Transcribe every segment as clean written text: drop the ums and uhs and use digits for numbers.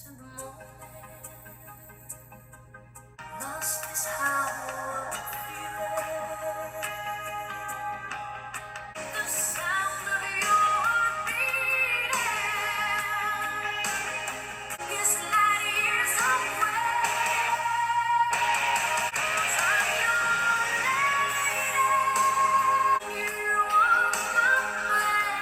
in the morning. Lost is how I'm feeling. The sound of your heart beating is light years away. I'm your lady. You are my man.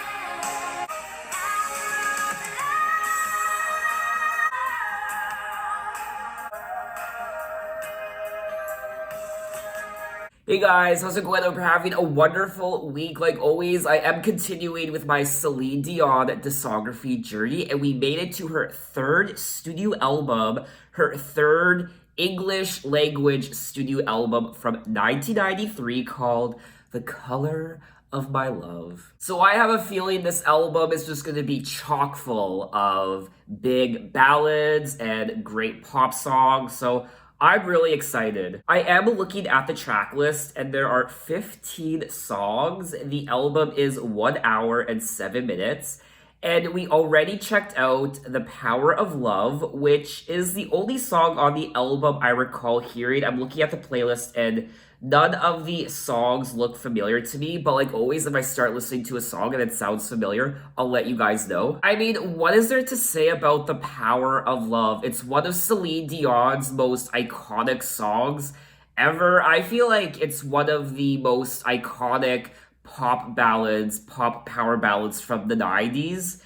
Hey guys, how's it going? Hope you're having a wonderful week. Like always, I am continuing with my Celine Dion discography journey, and we made it to her third studio album, her third English language studio album from 1993 called The Color of My Love. So I have a feeling this album is just going to be chock full of big ballads and great pop songs. So I'm really excited. I am looking at the track list and there are 15 songs. The album is 1 hour and 7 minutes. And we already checked out The Power of Love, which is the only song on the album I recall hearing. I'm looking at the playlist and none of the songs look familiar to me, but like always, if I start listening to a song and it sounds familiar, I'll let you guys know. I mean, what is there to say about The Power of Love? It's one of Celine Dion's most iconic songs ever. I feel like it's one of the most iconic pop ballads, pop power ballads from the 90s.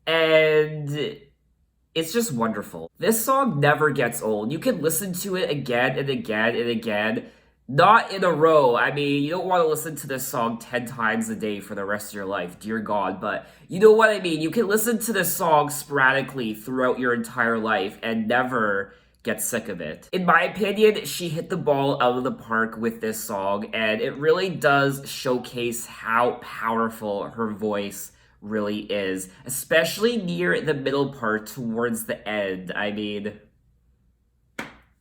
And it's just wonderful. This song never gets old. You can listen to it again and again and again. Not in a row. I mean, you don't want to listen to this song 10 times a day for the rest of your life, dear God, but you know what I mean. You can listen to this song sporadically throughout your entire life and never get sick of it. In my opinion, she hit the ball out of the park with this song, and it really does showcase how powerful her voice really is, especially near the middle part towards the end. I mean,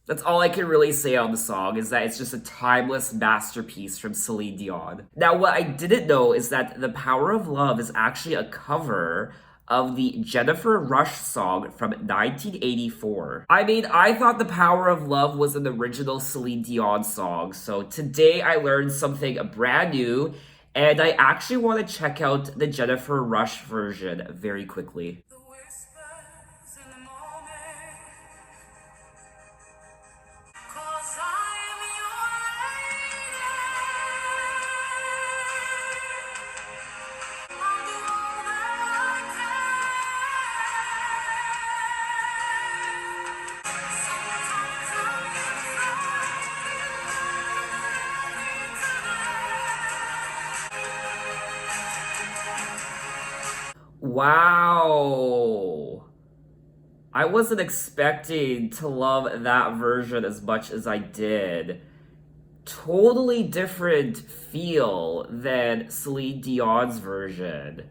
that's all I can really say on the song, is that it's just a timeless masterpiece from Celine Dion. Now, what I didn't know is that The Power of Love is actually a cover of the Jennifer Rush song from 1984. I mean, I thought The Power of Love was an original Celine Dion song, so today I learned something brand new, and I actually want to check out the Jennifer Rush version very quickly. The whispers in the morning, 'cause I am your lady. I'll do all that I can. Sometimes wow. I wasn't expecting to love that version as much as I did. Totally different feel than Celine Dion's version.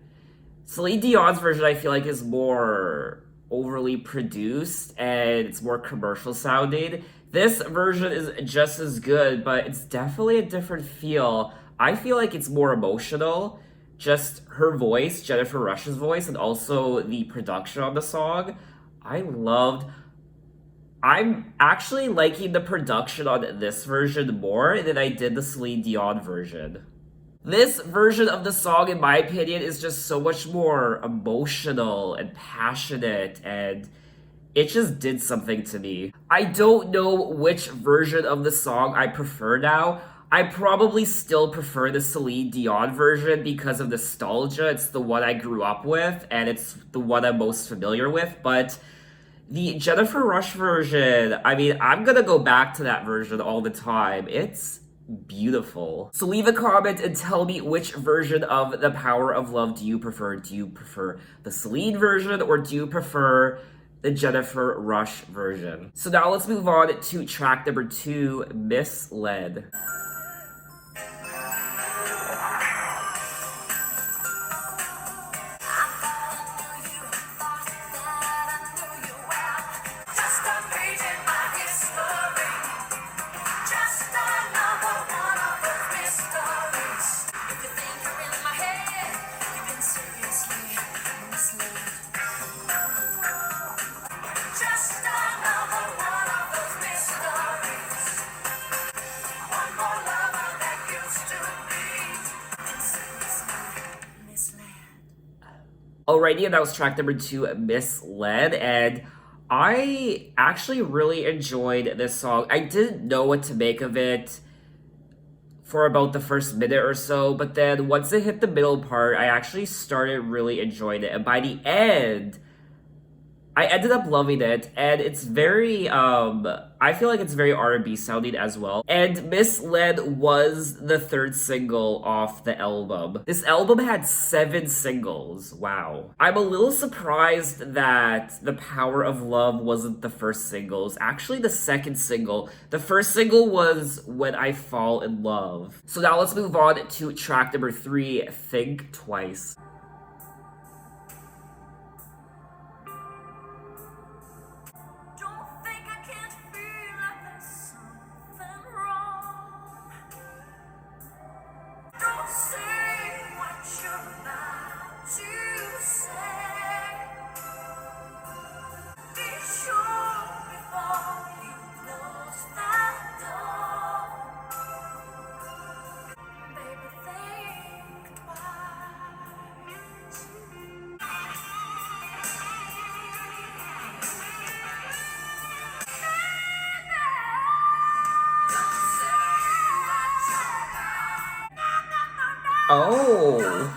Celine Dion's version, I feel like, is more overly produced and it's more commercial sounding. This version is just as good, but it's definitely a different feel. I feel like it's more emotional. Just her voice, Jennifer Rush's voice, and also the production on the song. I loved. I'm actually liking the production on this version more than I did the Celine Dion version. This version of the song, in my opinion, is just so much more emotional and passionate, and it just did something to me. I don't know which version of the song I prefer now. I probably still prefer the Celine Dion version because of nostalgia. It's the one I grew up with, and it's the one I'm most familiar with, but the Jennifer Rush version, I mean, I'm gonna go back to that version all the time. It's beautiful. So leave a comment and tell me which version of The Power of Love do you prefer. Do you prefer the Celine version or do you prefer the Jennifer Rush version? So now let's move on to track number 2, Misled. Alrighty, and that was track number 2, Misled, and I actually really enjoyed this song. I didn't know what to make of it for about the first minute or so, but then once it hit the middle part, I actually started really enjoying it. And by the end, I ended up loving it, and it's very I feel like it's very R&B sounding as well. And Misled was the third single off the album. This album had 7 singles. Wow. I'm a little surprised that The Power of Love wasn't the first single. It's actually the second single. The first single was When I Fall in Love. So now let's move on to track number 3, Think Twice. Oh.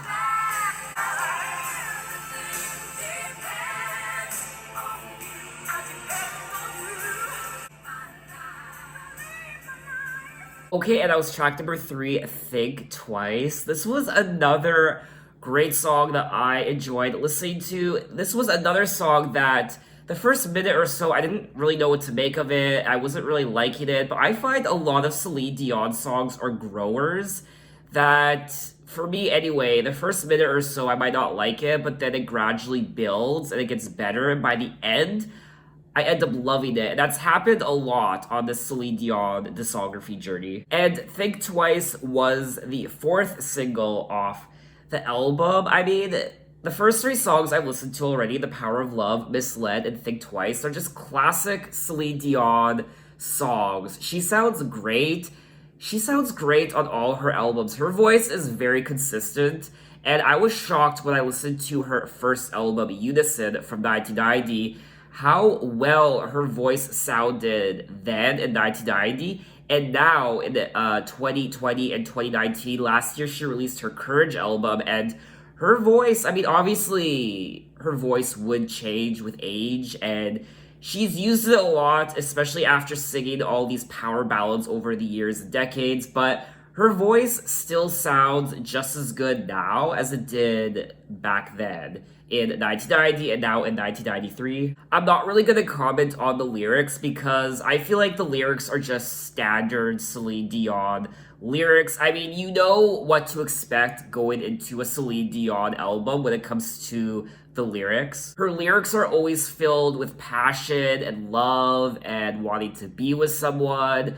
Okay, and that was track number 3, Think Twice. This was another great song that I enjoyed listening to. This was another song that the first minute or so, I didn't really know what to make of it. I wasn't really liking it, but I find a lot of Celine Dion songs are growers that, for me anyway, the first minute or so, I might not like it, but then it gradually builds and it gets better, and by the end, I end up loving it. That's happened a lot on the Celine Dion discography journey. And Think Twice was the 4th single off the album. I mean, the first 3 songs I've listened to already, The Power of Love, Misled, and Think Twice, they're just classic Celine Dion songs. She sounds great. She sounds great on all her albums. Her voice is very consistent. And I was shocked when I listened to her first album, Unison, from 1990, how well her voice sounded then in 1990, and now in 2020 and 2019. Last year she released her Courage album, and her voice, I mean, obviously her voice would change with age, and she's used it a lot, especially after singing all these power ballads over the years and decades, but her voice still sounds just as good now as it did back then in 1990 and now in 1993. I'm not really going to comment on the lyrics because I feel like the lyrics are just standard Celine Dion lyrics. I mean, you know what to expect going into a Celine Dion album when it comes to the lyrics. Her lyrics are always filled with passion and love and wanting to be with someone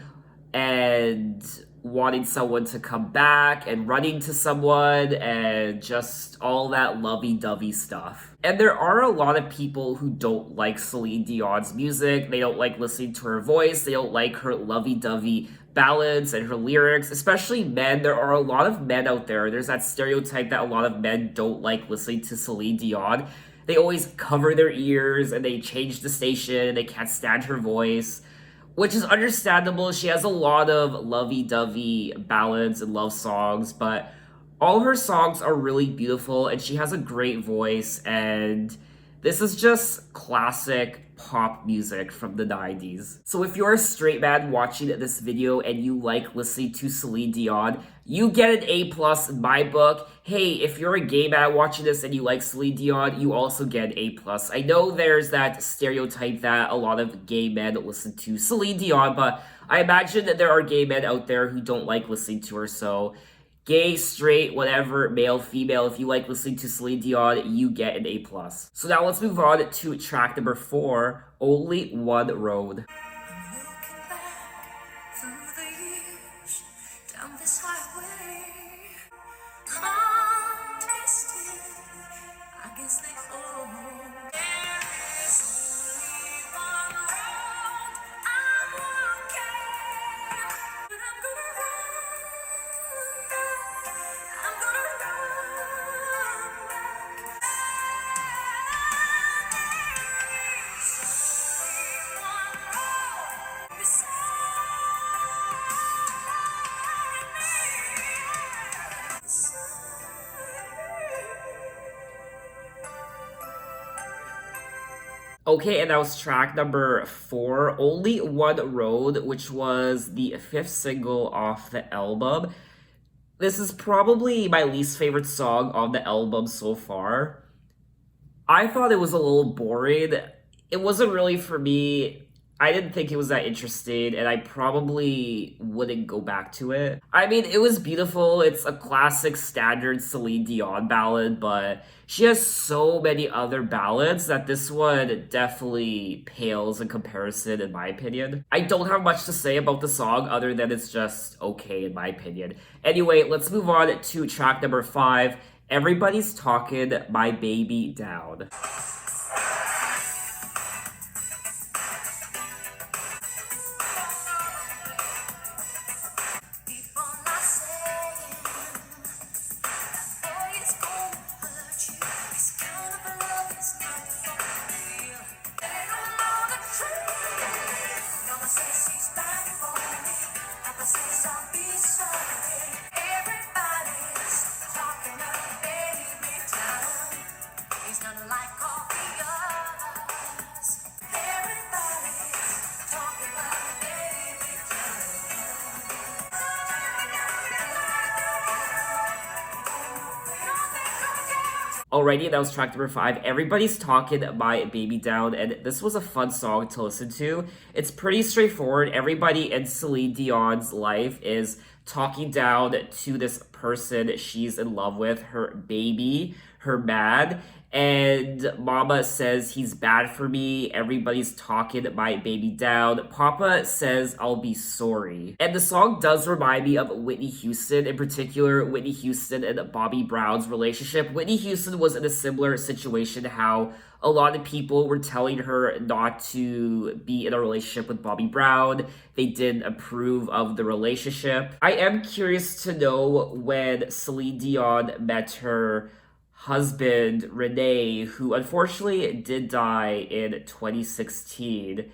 and wanting someone to come back and running to someone and just all that lovey-dovey stuff. And there are a lot of people who don't like Celine Dion's music. They don't like listening to her voice. They don't like her lovey-dovey ballads and her lyrics, especially men. There are a lot of men out there. There's that stereotype that a lot of men don't like listening to Celine Dion. They always cover their ears and they change the station and they can't stand her voice, which is understandable. She has a lot of lovey-dovey ballads and love songs, but all her songs are really beautiful, and she has a great voice, and this is just classic pop music from the 90s. So if you're a straight man watching this video and you like listening to Celine Dion, you get an A+ in my book. Hey, if you're a gay man watching this and you like Celine Dion, you also get an A+. I know there's that stereotype that a lot of gay men listen to Celine Dion, but I imagine that there are gay men out there who don't like listening to her, so gay, straight, whatever, male, female, if you like listening to Celine Dion, you get an A+. So now let's move on to track number 4, Only One Road. Okay, and that was track number 4, Only One Road, which was the fifth single off the album. This is probably my least favorite song on the album so far. I thought it was a little boring. It wasn't really for me. I didn't think it was that interesting, and I probably wouldn't go back to it. I mean, it was beautiful. It's a classic standard Celine Dion ballad, but she has so many other ballads that this one definitely pales in comparison, in my opinion. I don't have much to say about the song other than it's just okay, in my opinion. Anyway, let's move on to track number 5. Everybody's Talking My Baby Down. Alrighty, that was track number 5. Everybody's Talking My Baby Down, and this was a fun song to listen to. It's pretty straightforward. Everybody in Celine Dion's life is talking down to this person she's in love with, her baby, her man. And Mama says he's bad for me. Everybody's talking my baby down. Papa says I'll be sorry. And the song does remind me of Whitney Houston, in particular, Whitney Houston and Bobby Brown's relationship. Whitney Houston was in a similar situation, how a lot of people were telling her not to be in a relationship with Bobby Brown. They didn't approve of the relationship. I am curious to know when Celine Dion met her husband, Renee, who unfortunately did die in 2016.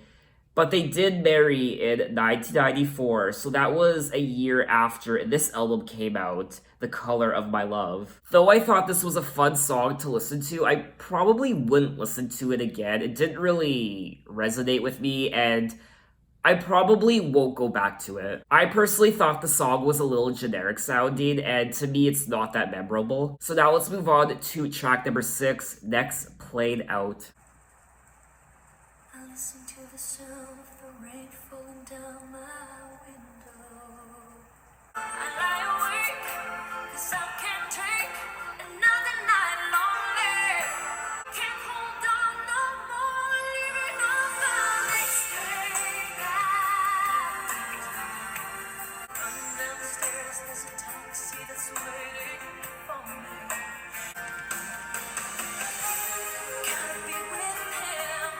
But they did marry in 1994, so that was a year after this album came out, The Color of My Love. Though I thought this was a fun song to listen to, I probably wouldn't listen to it again. It didn't really resonate with me, and I probably won't go back to it. I personally thought the song was a little generic sounding, and to me, it's not that memorable. So now let's move on to track number 6, Next Played Out. I listen to the sound of the rain falling down my window. I lie awake, 'cause I can't take another night longer. Can't hold on no more, leaving on the next day out. Running downstairs, there's a taxi that's waiting for me. Gotta be with him,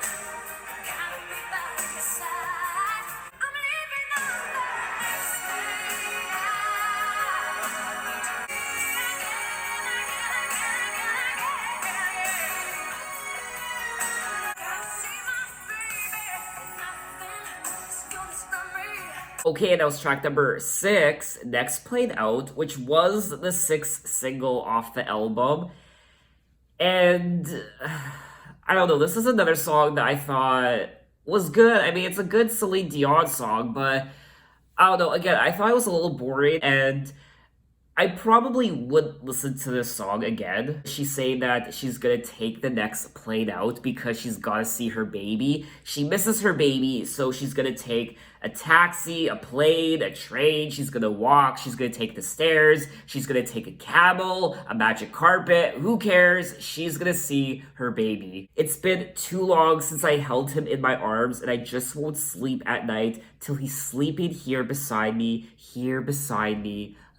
gotta be by his side. I'm leaving on the next day out. Okay, and that was track number 6, Next Played Out, which was the 6th single off the album. And I don't know, this is another song that I thought was good. I mean, it's a good Celine Dion song, but I don't know, again, I thought it was a little boring, and I probably would listen to this song again. She's saying that she's gonna take the next plane out because she's gotta see her baby. She misses her baby, so she's gonna take a taxi, a plane, a train. She's gonna walk, she's gonna take the stairs, she's gonna take a camel, a magic carpet. Who cares? She's gonna see her baby. It's been too long since I held him in my arms, and I just won't sleep at night till he's sleeping here beside me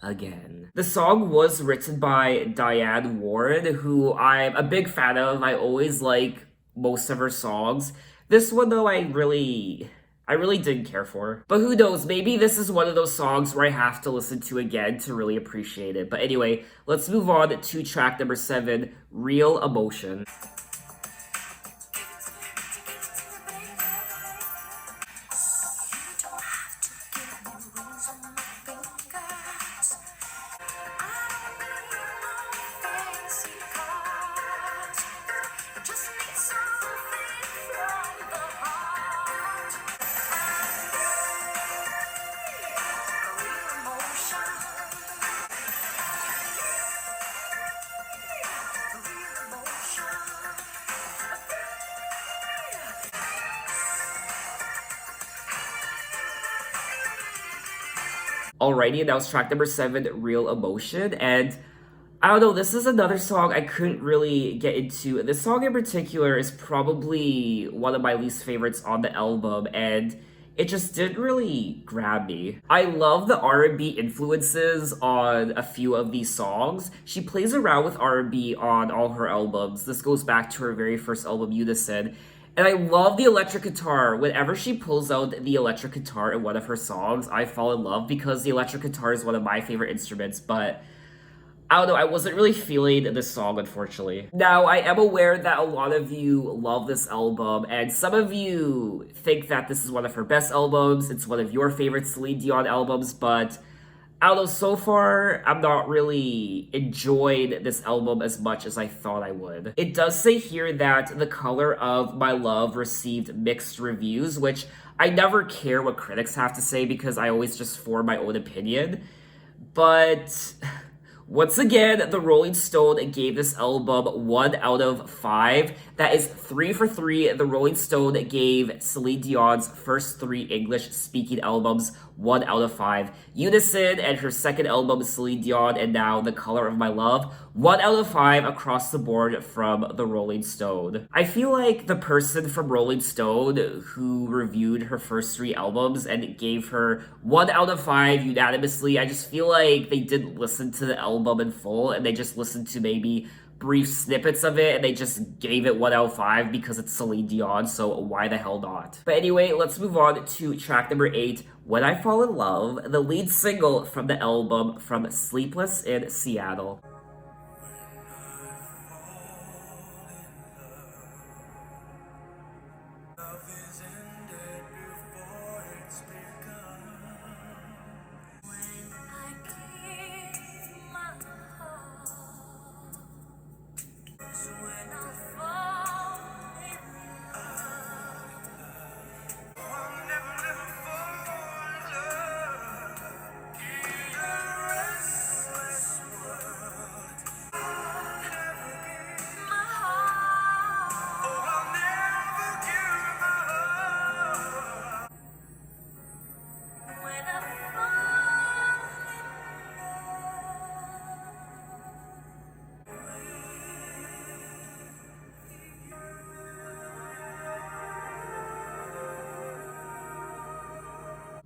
again. The song was written by Diane Warren, who I'm a big fan of. I always like most of her songs. This one though, I really didn't care for. But who knows, maybe this is one of those songs where I have to listen to again to really appreciate it. But anyway, let's move on to track number 7, Real Emotion. Alrighty, and that was track number 7, Real Emotion. And I don't know, this is another song I couldn't really get into. This song in particular is probably one of my least favorites on the album, and it just didn't really grab me. I love the R&B influences on a few of these songs. She plays around with R&B on all her albums. This goes back to her very first album, Unison. And I love the electric guitar. Whenever she pulls out the electric guitar in one of her songs, I fall in love because the electric guitar is one of my favorite instruments, but I don't know, I wasn't really feeling this song, unfortunately. Now, I am aware that a lot of you love this album, and some of you think that this is one of her best albums, it's one of your favorite Celine Dion albums, but I don't know, so far, I'm not really enjoyed this album as much as I thought I would. It does say here that The Color of My Love received mixed reviews, which I never care what critics have to say because I always just form my own opinion. But once again, the Rolling Stone gave this album 1 out of 5. That is 3 for 3. The Rolling Stone gave Celine Dion's first 3 English-speaking albums 1 out of 5. Unison and her second album, Celine Dion, and now The Color of My Love, 1 out of 5 across the board from the Rolling Stone. I feel like the person from Rolling Stone who reviewed her first 3 albums and gave her 1 out of 5 unanimously, I just feel like they didn't listen to the album in full and they just listened to maybe brief snippets of it and they just gave it 1 out of 5 because it's Celine Dion, so why the hell not? But anyway, let's move on to track number 8, When I Fall in Love, the lead single from the album From Sleepless in Seattle.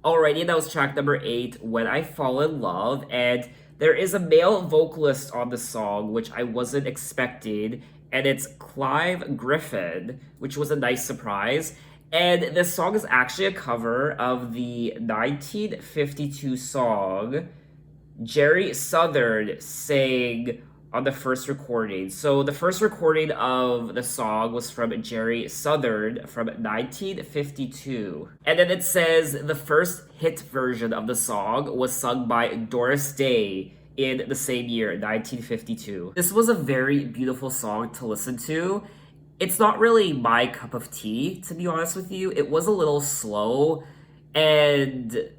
Alrighty, that was track number 8, When I Fall in Love, and there is a male vocalist on the song, which I wasn't expecting, and it's Clive Griffin, which was a nice surprise. And this song is actually a cover of the 1952 song Jerry Southern sang on the first recording. So the first recording of the song was from Jerry Southern from 1952. And then it says the first hit version of the song was sung by Doris Day in the same year, 1952. This was a very beautiful song to listen to. It's not really my cup of tea, to be honest with you. It was a little slow, and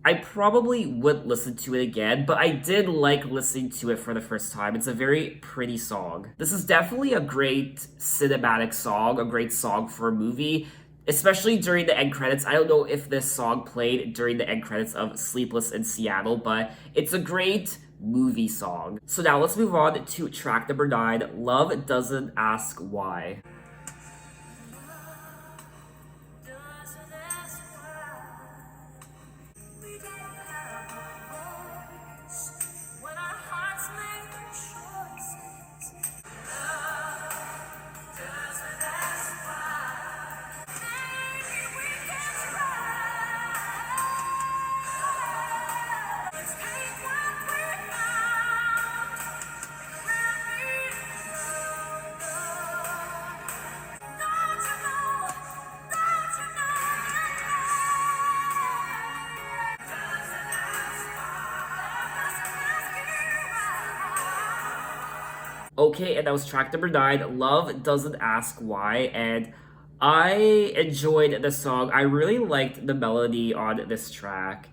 I probably would listen to it again, but I did like listening to it for the first time. It's a very pretty song. This is definitely a great cinematic song, a great song for a movie, especially during the end credits. I don't know if this song played during the end credits of Sleepless in Seattle, but it's a great movie song. So now let's move on to track number 9, Love Doesn't Ask Why. Okay, and that was track number 9, Love Doesn't Ask Why, and I enjoyed the song. I really liked the melody on this track,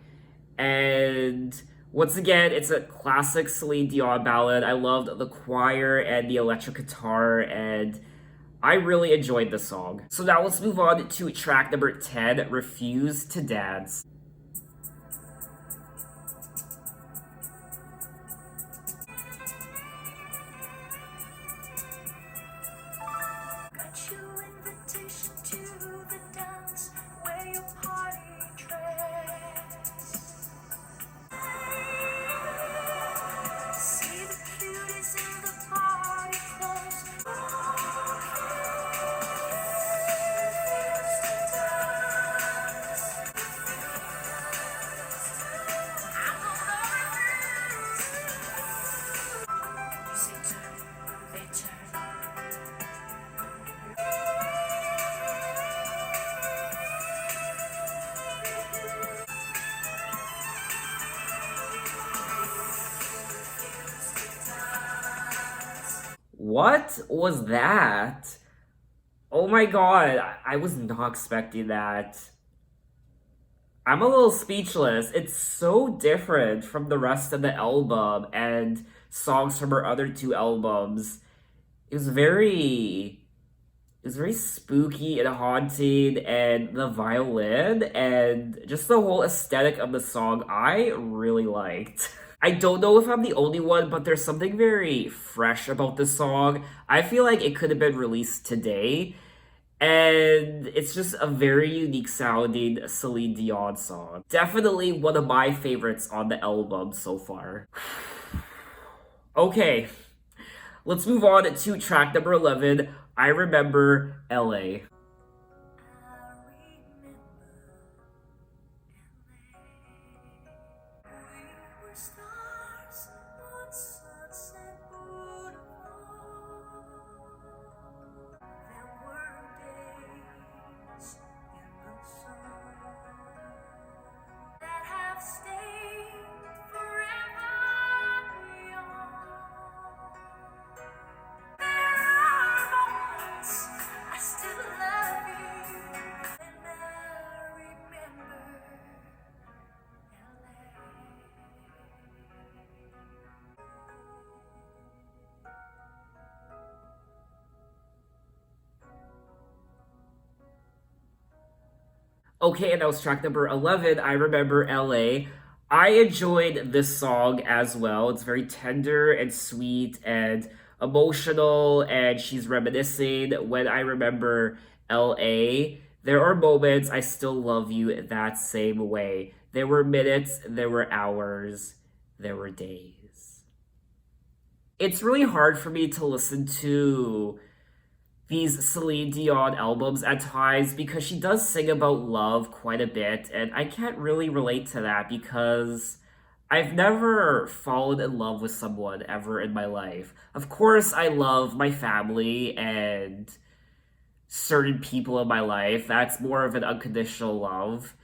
and once again, it's a classic Celine Dion ballad. I loved the choir and the electric guitar, and I really enjoyed the song. So now let's move on to track number 10, Refuse to Dance. What was that? Oh my god, I was not expecting that. I'm a little speechless. It's so different from the rest of the album and songs from her other two albums. It was very spooky and haunting, and the violin and just the whole aesthetic of the song I really liked. I don't know if I'm the only one, but there's something very fresh about this song. I feel like it could have been released today, and it's just a very unique sounding Celine Dion song. Definitely one of my favorites on the album so far. Okay, let's move on to track number 11, I Remember LA. I remember we were stars on Sunset Boulevard. There were days in the sun that have stayed forever young. There are moments I still love you, and I remember LA. Okay, and that was track number 11, I Remember LA. I enjoyed this song as well. It's very tender and sweet and emotional, and she's reminiscing when I remember LA. There are moments I still love you that same way. There were minutes, there were hours, there were days. It's really hard for me to listen to these Celine Dion albums at times because she does sing about love quite a bit, and I can't really relate to that because I've never fallen in love with someone ever in my life. Of course, I love my family and certain people in my life. That's more of an unconditional love.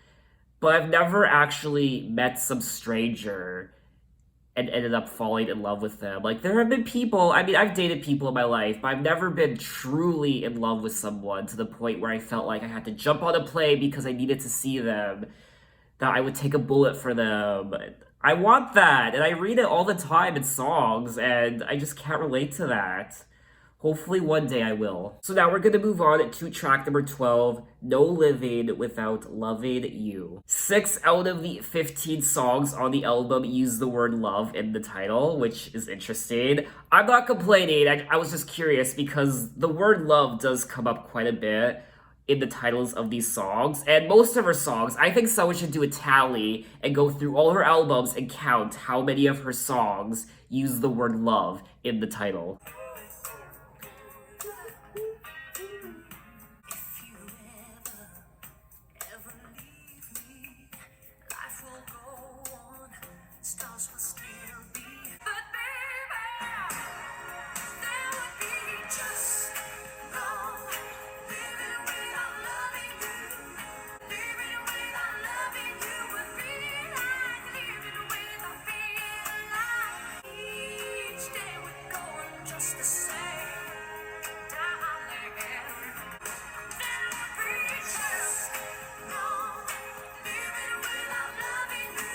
But I've never actually met some stranger and ended up falling in love with them. Like, there have been people, I mean, I've dated people in my life, but I've never been truly in love with someone to the point where I felt like I had to jump on a plane because I needed to see them, that I would take a bullet for them. I want that, and I read it all the time in songs, and I just can't relate to that. Hopefully one day I will. So now we're gonna move on to track number 12, No Living Without Loving You. 6 out of the 15 songs on the album use the word love in the title, which is interesting. I'm not complaining, I was just curious because the word love does come up quite a bit in the titles of these songs, and most of her songs, I think someone should do a tally and go through all her albums and count how many of her songs use the word love in the title. If you ever leave me, life will go on, stars will still be. But baby, there would be just no living without loving you. Living without loving you would be like living without being alive. Each day would go on just the same, darling. There would be just no living without loving you.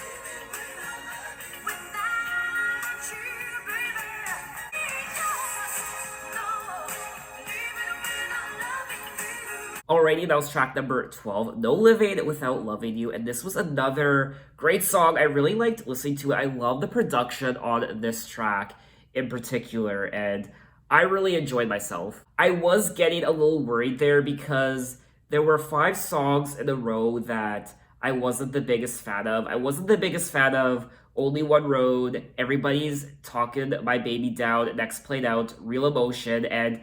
Living without loving you. Without you, baby. Just no living without loving you. Alrighty, that was track number 12, No Living Without Loving You, and this was another great song. I really liked listening to it. I love the production on this track in particular, and I really enjoyed myself. I was getting a little worried there because there were 5 songs in a row that I wasn't the biggest fan of. I wasn't the biggest fan of Only One Road, Everybody's Talking My Baby Down, Next Played Out, Real Emotion, and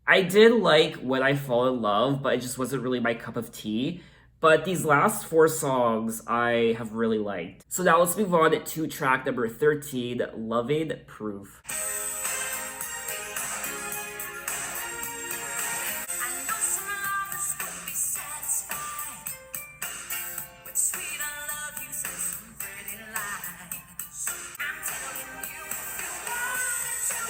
I did like When I Fall in Love, but it just wasn't really my cup of tea. But these last 4 songs I have really liked. So now let's move on to track number 13, Loving Proof. I know some lovers would be satisfied with sweet love uses some pretty lies. I'm telling you, if you want it, you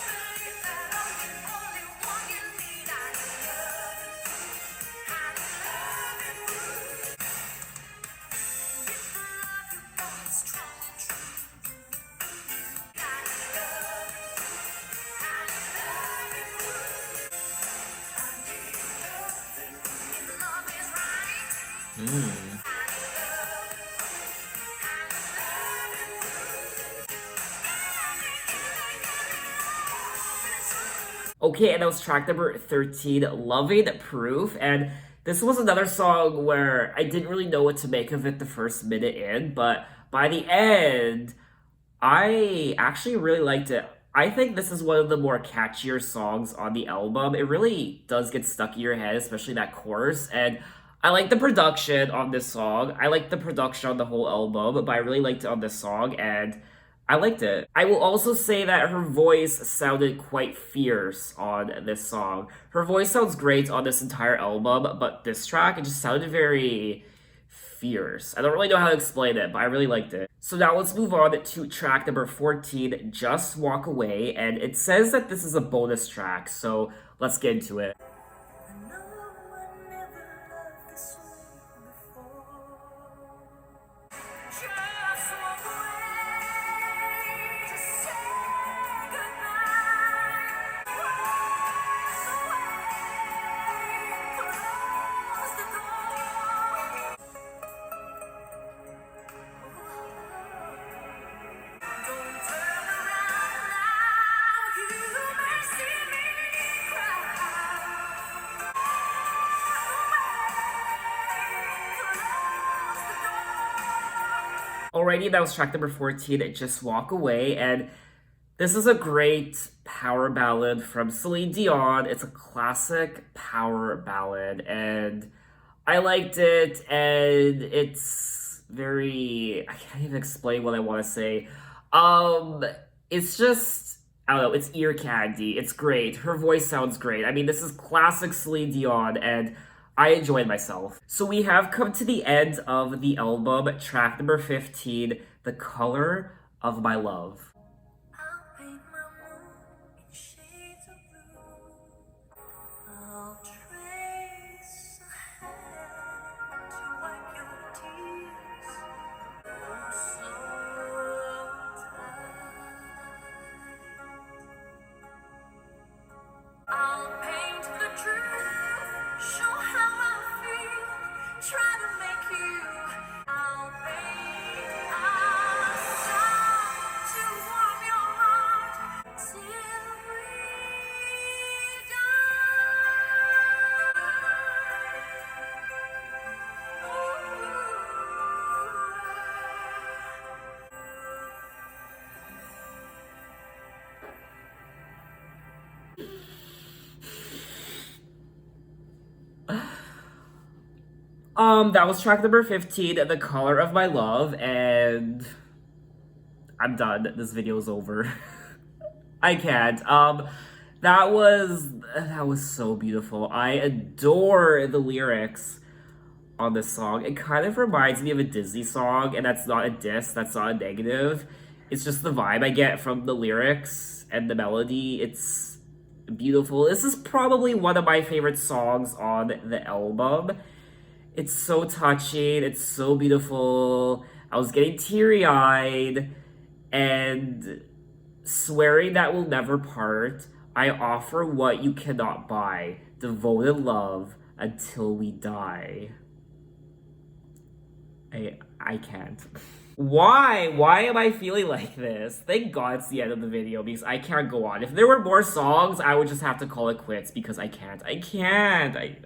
Mm. Okay, and that was track number 13, Loving Proof. And this was another song where I didn't really know what to make of it the first minute in, but by the end, I actually really liked it. I think this is one of the more catchier songs on the album. It really does get stuck in your head, especially that chorus. And I like the production on this song. I like the production on the whole album, but I really liked it on this song, and I liked it. I will also say that her voice sounded quite fierce on this song. Her voice sounds great on this entire album, but this track, it just sounded very fierce. I don't really know how to explain it, but I really liked it. So now let's move on to track number 14, Just Walk Away. And it says that this is a bonus track, so let's get into it. I know I never loved this way before. Just walk away to say goodbye. Walk away, close the door. Don't turn around now. You may see me cry. Alrighty, that was track number 14, Just Walk Away. And this is a great power ballad from Celine Dion. It's a classic power ballad, and I liked it, and it's very, I can't even explain what I want to say. Um, it's just, I don't know, it's ear candy. It's great. Her voice sounds great. I mean, this is classic Celine Dion, and I enjoyed myself. So we have come to the end of the album, track number 15, The Color of My Love. I'll paint my moon in shades of blue. I'll trace a hand to wipe your tears. Oh, so tight. I'll paint the truth, show how I feel, try to make you. I'll paint a song to warm your heart till we That was track number 15, The Color of My Love, and I'm done. This video is over. I can't. That was so beautiful. I adore the lyrics on this song. It kind of reminds me of a Disney song, and that's not a diss, that's not a negative. It's just the vibe I get from the lyrics and the melody. It's beautiful. This is probably one of my favorite songs on the album. It's so touching, it's so beautiful. I was getting teary eyed, and swearing that we'll never part. I offer what you cannot buy, devoted love until we die. I can't. Why? Why am I feeling like this? Thank God it's the end of the video because I can't go on. If there were more songs, I would just have to call it quits because I can't. I can't.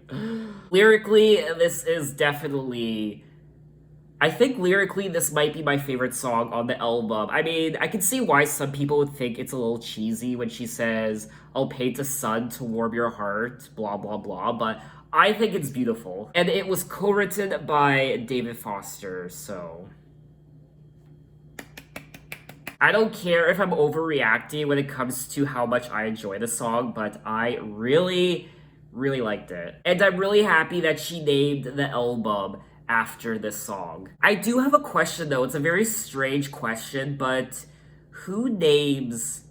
Lyrically, this is definitely... I think lyrically, this might be my favorite song on the album. I mean, I can see why some people would think it's a little cheesy when she says, I'll paint a sun to warm your heart, blah, blah, blah, but I think it's beautiful. And it was co-written by David Foster, so... I don't care if I'm overreacting when it comes to how much I enjoy the song, but I really, really liked it. And I'm really happy that she named the album after this song. I do have a question though. It's a very strange question, but who names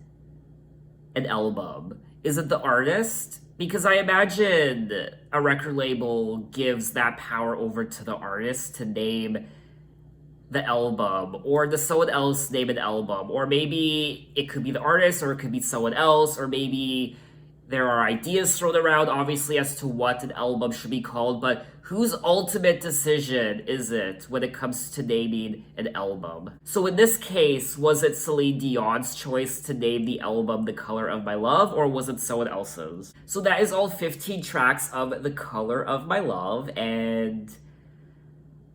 an album? Is it the artist? Because I imagine a record label gives that power over to the artist to name the album, or does someone else name an album? Or maybe it could be the artist, or it could be someone else, or maybe There are ideas thrown around, obviously, as to what an album should be called, but whose ultimate decision is it when it comes to naming an album? So in this case, was it Celine Dion's choice to name the album The Color of My Love, or was it someone else's? So that is all 15 tracks of The Color of My Love, and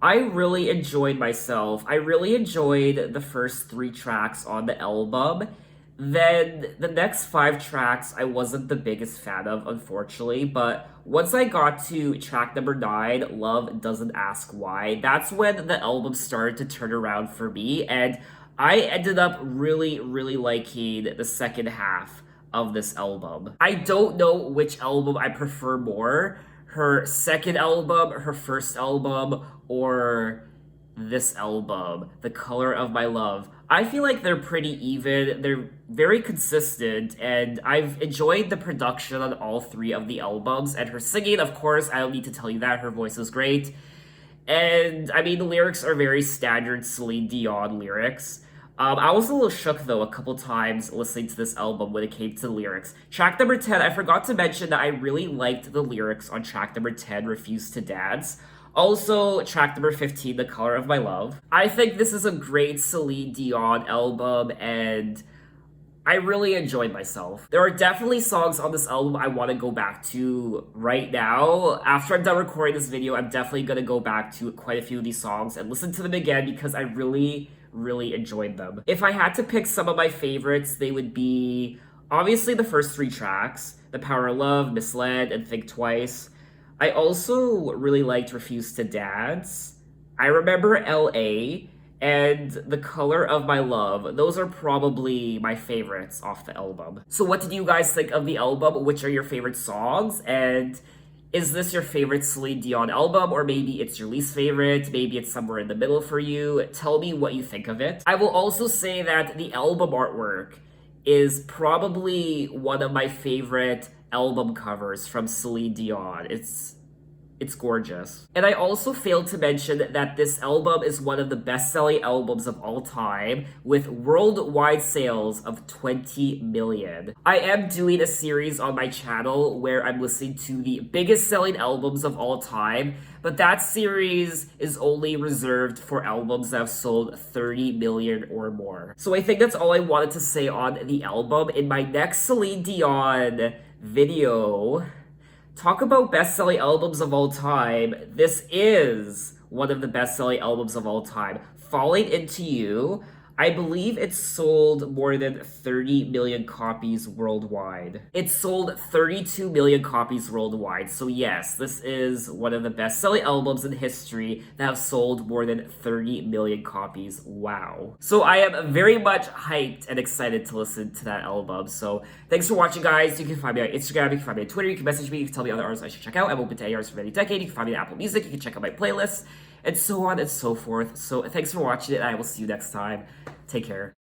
I really enjoyed myself. I really enjoyed the first 3 tracks on the album. Then the next 5 tracks I wasn't the biggest fan of, unfortunately, but once I got to track number 9, Love Doesn't Ask Why, that's when the album started to turn around for me, and I ended up really, really liking the second half of this album. I don't know which album I prefer more, her second album, her first album, or this album, The Color of My Love. I feel like they're pretty even, they're very consistent, and I've enjoyed the production on all 3 of the albums, and her singing, of course, I don't need to tell you that, her voice is great. And, I mean, the lyrics are very standard Celine Dion lyrics. I was a little shook, though, a couple times listening to this album when it came to the lyrics. Track number 10, I forgot to mention that I really liked the lyrics on track number 10, Refuse to Dance. Also, track number 15, The Color of My Love. I think this is a great Celine Dion album, and I really enjoyed myself. There are definitely songs on this album I want to go back to right now. After I'm done recording this video, I'm definitely going to go back to quite a few of these songs and listen to them again because I really enjoyed them. If I had to pick some of my favorites, they would be obviously the first 3 tracks, The Power of Love, Misled, and Think Twice. I also really liked Refuse to Dance. I remember LA and The Color of My Love. Those are probably my favorites off the album. So what did you guys think of the album? Which are your favorite songs? And is this your favorite Celine Dion album? Or maybe it's your least favorite? Maybe it's somewhere in the middle for you? Tell me what you think of it. I will also say that the album artwork is probably one of my favorite album covers from Celine Dion. It's gorgeous. And I also failed to mention that this album is one of the best-selling albums of all time with worldwide sales of 20 million. I am doing a series on my channel where I'm listening to the biggest selling albums of all time, but that series is only reserved for albums that have sold 30 million or more. So I think that's all I wanted to say on the album. In my next Celine Dion video, talk about best-selling albums of all time, this is one of the best-selling albums of all time. Falling Into You, I believe it sold more than 30 million copies worldwide. It sold 32 million copies worldwide. So yes, this is one of the best-selling albums in history that have sold more than 30 million copies. Wow. So I am very much hyped and excited to listen to that album. So thanks for watching, guys. You can find me on Instagram, you can find me on Twitter, you can message me, you can tell me other artists I should check out. I'm open to any artists from any decade. You can find me on Apple Music, you can check out my playlists, and so on and so forth. So thanks for watching it, and I will see you next time. Take care.